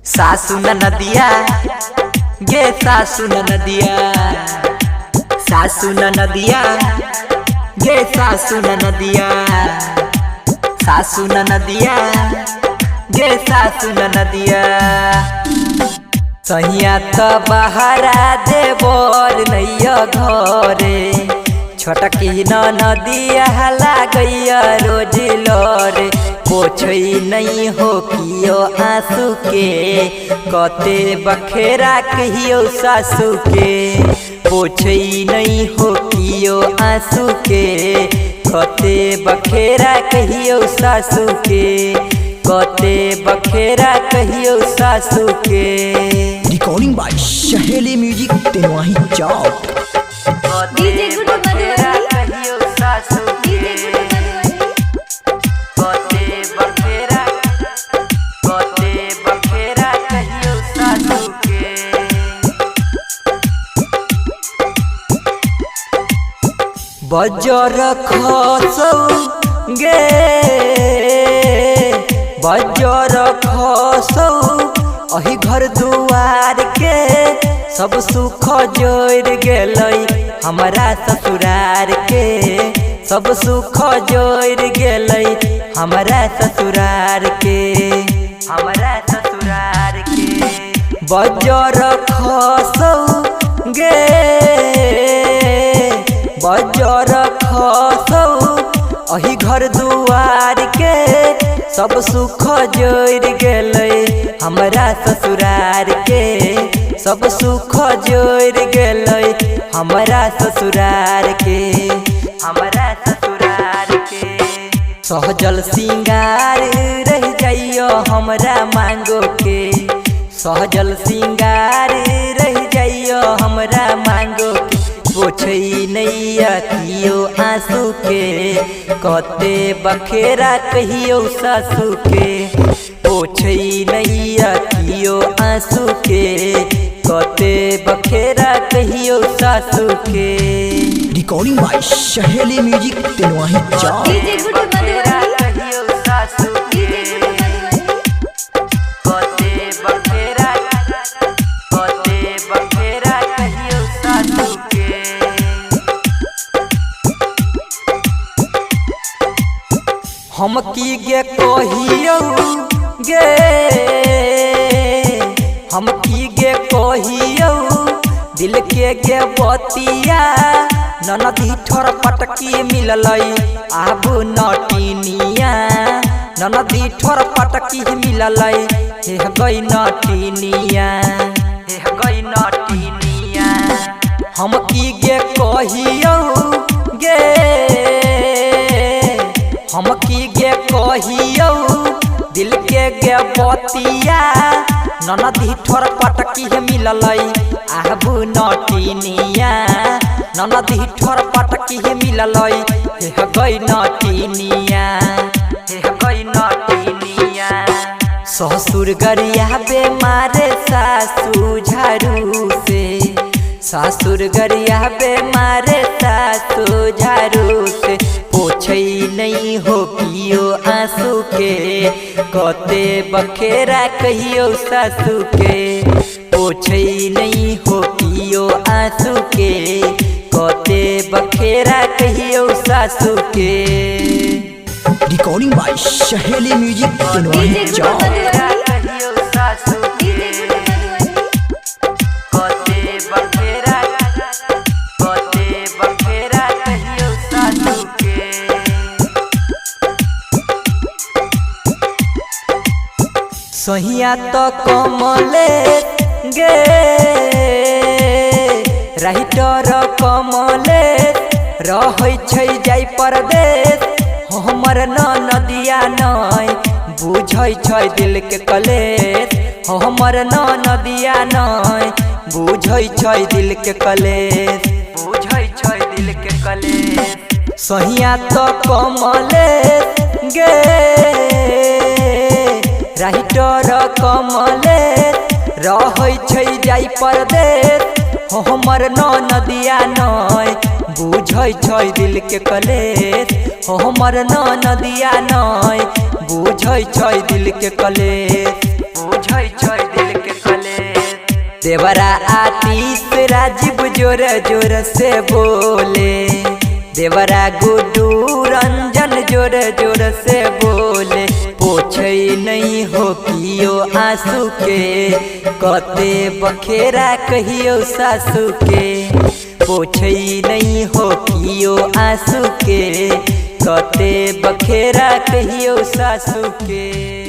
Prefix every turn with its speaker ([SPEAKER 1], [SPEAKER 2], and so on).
[SPEAKER 1] सासू नदिया गे सासू नदिया, सासू नदिया गे सासू नदिया, सासू नदिया गे सासू नदिया। सहिया तो बहरा देवर नैया घरे, छोटकी नदिया लागैया रोज लरे। पोछई नहीं हो कियो आंसू के, कते बखेरा कहियो सासू के। पोछई नहीं हो कियो आंसू के, कते बखेरा कहियो सासू के, कते बखेरा कहियो सासू के।
[SPEAKER 2] रिकॉर्डिंग बाय सहेली म्यूजिक तेनवाही चौक।
[SPEAKER 1] कते बखेरा कहियो सासू के, कते बखेरा कहियो सासू के। बजर खसौ गे बजर खसौ अही घर दुआर के, सब सुख जोड़ गेलै हमारा ससुरार के। सब सुख जोड़ गेलै हमारा ससुरार के, हमारा ससुरार के। बजर खसौ गे बजर खसौ अही घर दुआर के, सब सुख जोड़ गेलै हमारा ससुरार के। सब सुख जोड़ गेलै हमारा ससुरार के, हमारा ससुरार के। सहजल सिंगार रह जाइयो हमरा मांगो के, सहजल सिंगार रह जाइयो हमरा मांगो के। पोछई नैया कियो आंसू के, कते बखेरा कहियो सासू के। पोछई नैया कियो आंसू के, कते बखेरा कहियो सासू के।
[SPEAKER 2] रिकॉर्डिंग बाय सहेली म्यूजिक तेनवाही चौक।
[SPEAKER 1] बखेरा कहियो सासू के, कते बखेरा कहियो सासू के। हम की गे कहियो गे, हम की गे कहियो दिल के गे बतिया। ननदी ठोर पटकी मिललै आबू नटिनिया, ननदी ठोर पटकी मिललै हे गई नटिनिया, हे गई नटिनिया। हम की गे कहियो गे, हम की गे कहियो दिल के गे बतिया। ननदी ठोर पटकी मिललै आबू नटिनिया, ननदी ठोर पटकी मिललै हे गई नटिनिया, हे गई नटिनिया। ससुर गरिया बेमारे सासू झाड़ू से, ससुर गरिया बेमारे सासू झाड़ू से। पोछई नहीं हो कियो आंसू के, कते बखेरा कहियो सासू के। पोछई नहीं हो कियो आंसू के, कते बखेरा कहियो सासू के।
[SPEAKER 2] रिकॉर्डिंग बाय सहेली म्यूजिक तेनवाही चौक।
[SPEAKER 1] कहियो सासू के, कते बखेरा कहियो सासू के। सहिया तो कमले गे राइटर कमले रहै छै जाय परदेश। हमर नदिया नै बुझै छै दिल के कलेश, हमर नदिया नै बुझै छै दिल के कलेश, बुझै छै दिल के कलेश। सहिया तो कमले गे राइटर कमले रहै छै जाय परदेश। हमर नदिया नै बुझै छै दिल के कलेश, हमर नदिया नै बुझै छै दिल के कलेश, बुझै छै दिल देवरा आतीश राजीव जोर जोर से बोले, देवरा गुड्डू रंजन जोर जोर से बोले। पोछे नहीं हो कियो आंसू के, कते बखेरा कहियो सासू के। पोछे नहीं हो कियो आंसू के, कते बखेरा कहियो सासू के।